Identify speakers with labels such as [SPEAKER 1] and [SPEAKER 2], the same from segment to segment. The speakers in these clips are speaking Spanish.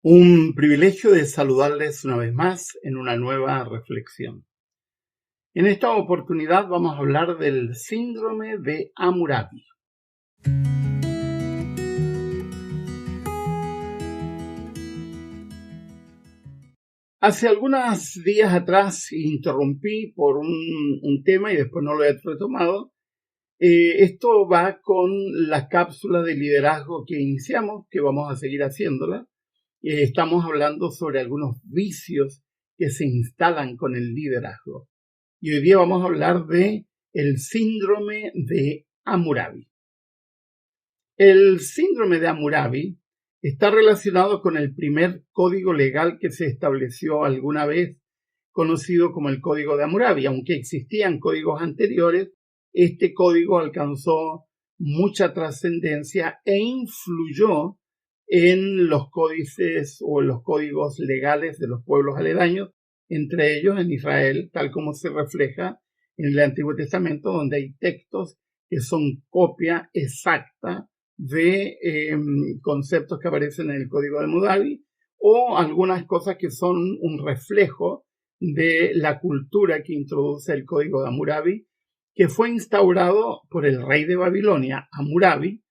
[SPEAKER 1] Un privilegio de saludarles una vez más en una nueva reflexión. En esta oportunidad vamos a hablar del síndrome de Hammurabi. Hace algunos días atrás interrumpí por un tema y después no lo he retomado. Esto va con la cápsula de liderazgo que iniciamos, que vamos a seguir haciéndola. Estamos hablando sobre algunos vicios que se instalan con el liderazgo. Y hoy día vamos a hablar de el síndrome de Hammurabi. El síndrome de Hammurabi está relacionado con el primer código legal que se estableció alguna vez, conocido como el Código de Hammurabi. Aunque existían códigos anteriores, este código alcanzó mucha trascendencia e influyó en los códices o los códigos legales de los pueblos aledaños, entre ellos en Israel, tal como se refleja en el Antiguo Testamento, donde hay textos que son copia exacta de conceptos que aparecen en el Código de Hammurabi, o algunas cosas que son un reflejo de la cultura que introduce el Código de Hammurabi, que fue instaurado por el rey de Babilonia, Hammurabi,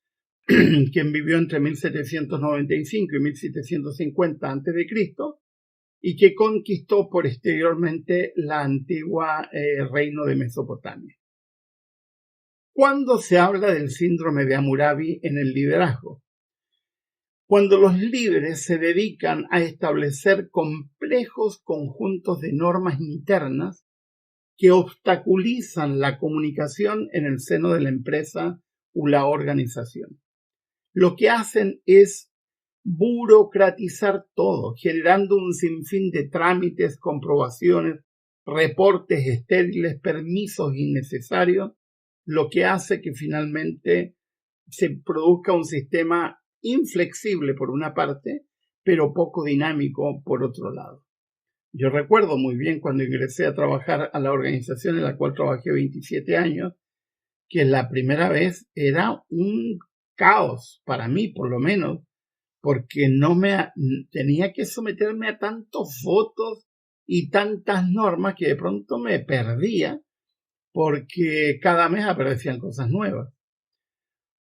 [SPEAKER 1] quien vivió entre 1795 y 1750 a.C., y que conquistó posteriormente la antigua reino de Mesopotamia. ¿Cuándo se habla del síndrome de Hammurabi en el liderazgo? Cuando los líderes se dedican a establecer complejos conjuntos de normas internas que obstaculizan la comunicación en el seno de la empresa o la organización. Lo que hacen es burocratizar todo, generando un sinfín de trámites, comprobaciones, reportes estériles, permisos innecesarios, lo que hace que finalmente se produzca un sistema inflexible por una parte, pero poco dinámico por otro lado. Yo recuerdo muy bien cuando ingresé a trabajar a la organización en la cual trabajé 27 años, que la primera vez era un caos para mí, por lo menos, porque tenía que someterme a tantos votos y tantas normas que de pronto me perdía porque cada mes aparecían cosas nuevas.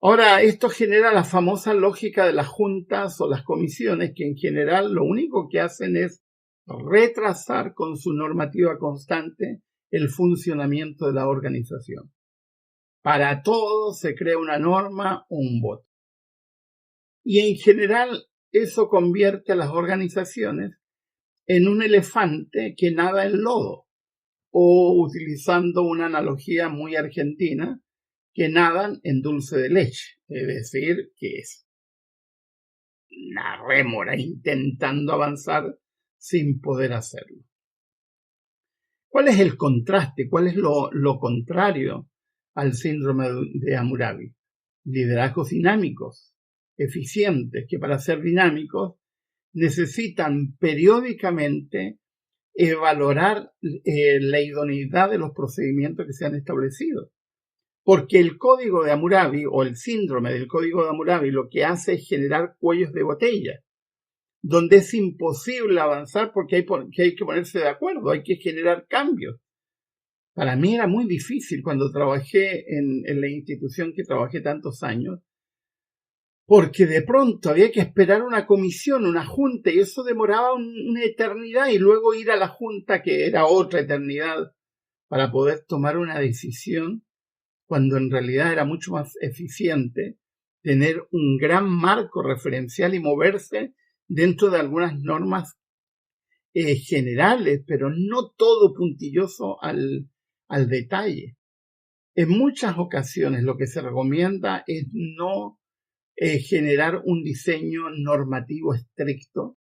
[SPEAKER 1] Ahora, esto genera la famosa lógica de las juntas o las comisiones, que en general lo único que hacen es retrasar con su normativa constante el funcionamiento de la organización. Para todo se crea una norma o un voto. Y en general eso convierte a las organizaciones en un elefante que nada en lodo, o utilizando una analogía muy argentina, que nadan en dulce de leche, es decir, que es una rémora intentando avanzar sin poder hacerlo. ¿Cuál es el contraste? ¿Cuál es lo contrario al síndrome de Hammurabi? Liderazgos dinámicos, eficientes, que para ser dinámicos necesitan periódicamente valorar la idoneidad de los procedimientos que se han establecido. Porque el código de Hammurabi o el síndrome del código de Hammurabi lo que hace es generar cuellos de botella, donde es imposible avanzar porque hay que ponerse de acuerdo, hay que generar cambios. Para mí era muy difícil cuando trabajé en la institución que trabajé tantos años, porque de pronto había que esperar una comisión, una junta, y eso demoraba una eternidad, y luego ir a la junta, que era otra eternidad, para poder tomar una decisión, cuando en realidad era mucho más eficiente tener un gran marco referencial y moverse dentro de algunas normas generales, pero no todo puntilloso al detalle. En muchas ocasiones lo que se recomienda es no generar un diseño normativo estricto,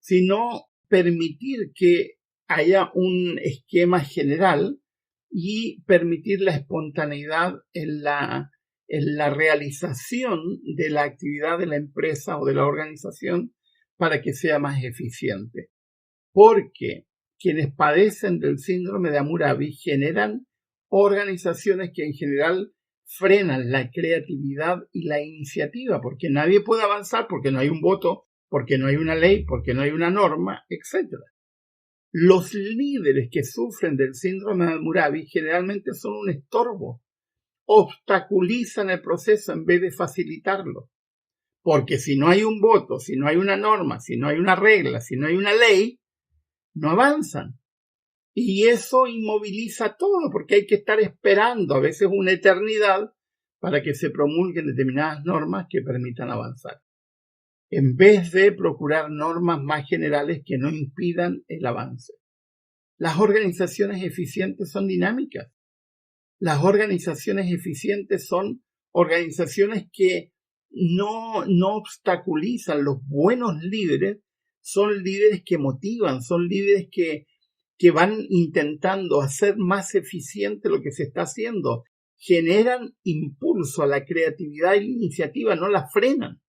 [SPEAKER 1] sino permitir que haya un esquema general y permitir la espontaneidad en la realización de la actividad de la empresa o de la organización para que sea más eficiente. Porque quienes padecen del síndrome de Hammurabi generan organizaciones que en general frenan la creatividad y la iniciativa, porque nadie puede avanzar porque no hay un voto porque no hay una ley, porque no hay una norma, etc. Los líderes que sufren del síndrome de Hammurabi generalmente son un estorbo, obstaculizan el proceso en vez de facilitarlo. Porque si no hay un voto, si no hay una norma, si no hay una regla, si no hay una ley, no avanzan. Y eso inmoviliza todo, porque hay que estar esperando a veces una eternidad para que se promulguen determinadas normas que permitan avanzar, en vez de procurar normas más generales que no impidan el avance. Las organizaciones eficientes son dinámicas. Las organizaciones eficientes son organizaciones que no obstaculizan. Los buenos líderes son líderes que motivan, son líderes que van intentando hacer más eficiente lo que se está haciendo. Generan impulso a la creatividad y la iniciativa, no la frenan.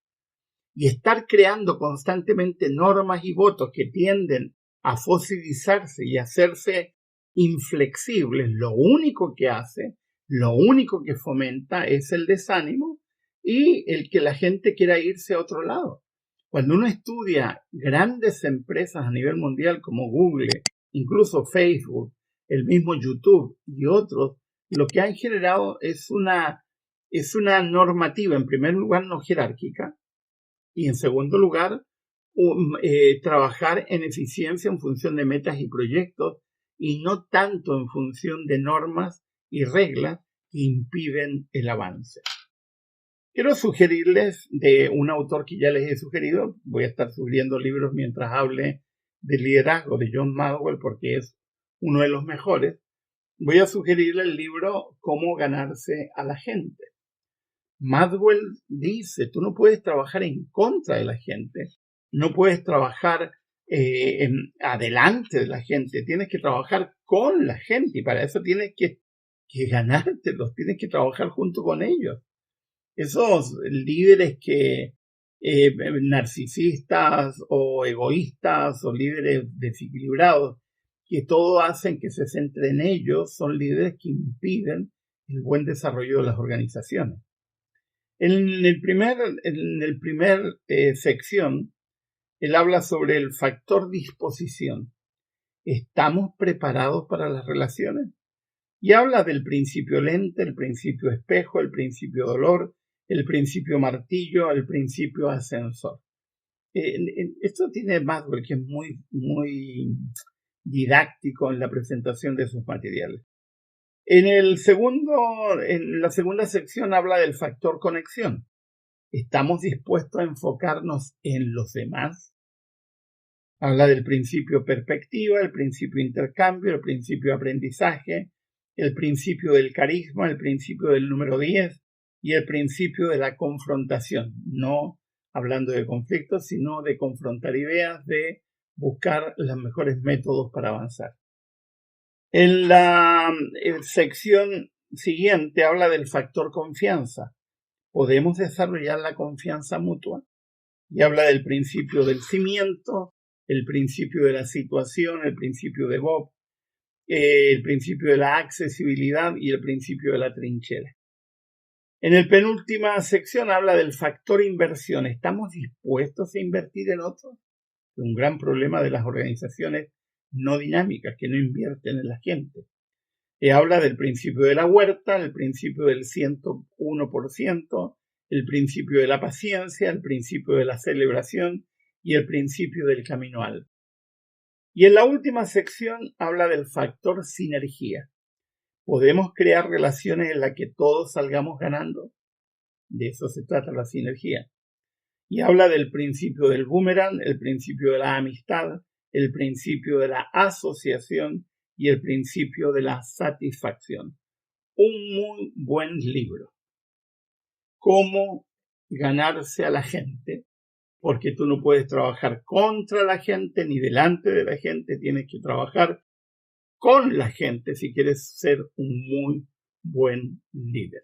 [SPEAKER 1] Y estar creando constantemente normas y votos que tienden a fosilizarse y a hacerse inflexibles, lo único que hace, lo único que fomenta es el desánimo y el que la gente quiera irse a otro lado. Cuando uno estudia grandes empresas a nivel mundial como Google, incluso Facebook, el mismo YouTube y otros, lo que han generado es una normativa, en primer lugar, no jerárquica, y en segundo lugar, trabajar en eficiencia en función de metas y proyectos y no tanto en función de normas y reglas que impiden el avance. Quiero sugerirles de un autor que ya les he sugerido, voy a estar sugiriendo libros mientras hable del liderazgo de John Maxwell porque es uno de los mejores. Voy a sugerirle el libro Cómo ganarse a la gente. Maxwell dice, tú no puedes trabajar en contra de la gente, no puedes trabajar adelante de la gente, tienes que trabajar con la gente y para eso tienes que ganártelos, tienes que trabajar junto con ellos. Esos líderes que narcisistas o egoístas o líderes desequilibrados que todo hacen que se centre en ellos son líderes que impiden el buen desarrollo de las organizaciones. En el primer sección, él habla sobre el factor disposición. ¿Estamos preparados para las relaciones? Y habla del principio lente, el principio espejo, el principio dolor, el principio martillo, el principio ascensor. Esto tiene Maxwell, que es muy didáctico en la presentación de sus materiales. En la segunda sección habla del factor conexión. ¿Estamos dispuestos a enfocarnos en los demás? Habla del principio perspectiva, el principio intercambio, el principio aprendizaje, el principio del carisma, el principio del número 10 y el principio de la confrontación. No hablando de conflictos, sino de confrontar ideas, de buscar los mejores métodos para avanzar. En la sección siguiente habla del factor confianza. ¿Podemos desarrollar la confianza mutua? Y habla del principio del cimiento, el principio de la situación, el principio de Bob, el principio de la accesibilidad y el principio de la trinchera. En la penúltima sección habla del factor inversión. ¿Estamos dispuestos a invertir en otros? Un gran problema de las organizaciones no dinámicas que no invierten en la gente. Habla del principio de la huerta, el principio del 101%, el principio de la paciencia, el principio de la celebración y el principio del camino alto. Y en la última sección habla del factor sinergia. ¿Podemos crear relaciones en las que todos salgamos ganando? De eso se trata la sinergia. Y habla del principio del boomerang, el principio de la amistad, el principio de la asociación y el principio de la satisfacción. Un muy buen libro. Cómo ganarse a la gente, porque tú no puedes trabajar contra la gente ni delante de la gente, tienes que trabajar con la gente si quieres ser un muy buen líder.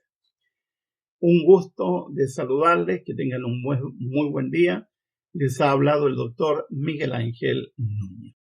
[SPEAKER 1] Un gusto de saludarles, que tengan un muy buen día. Les ha hablado el doctor Miguel Ángel Núñez.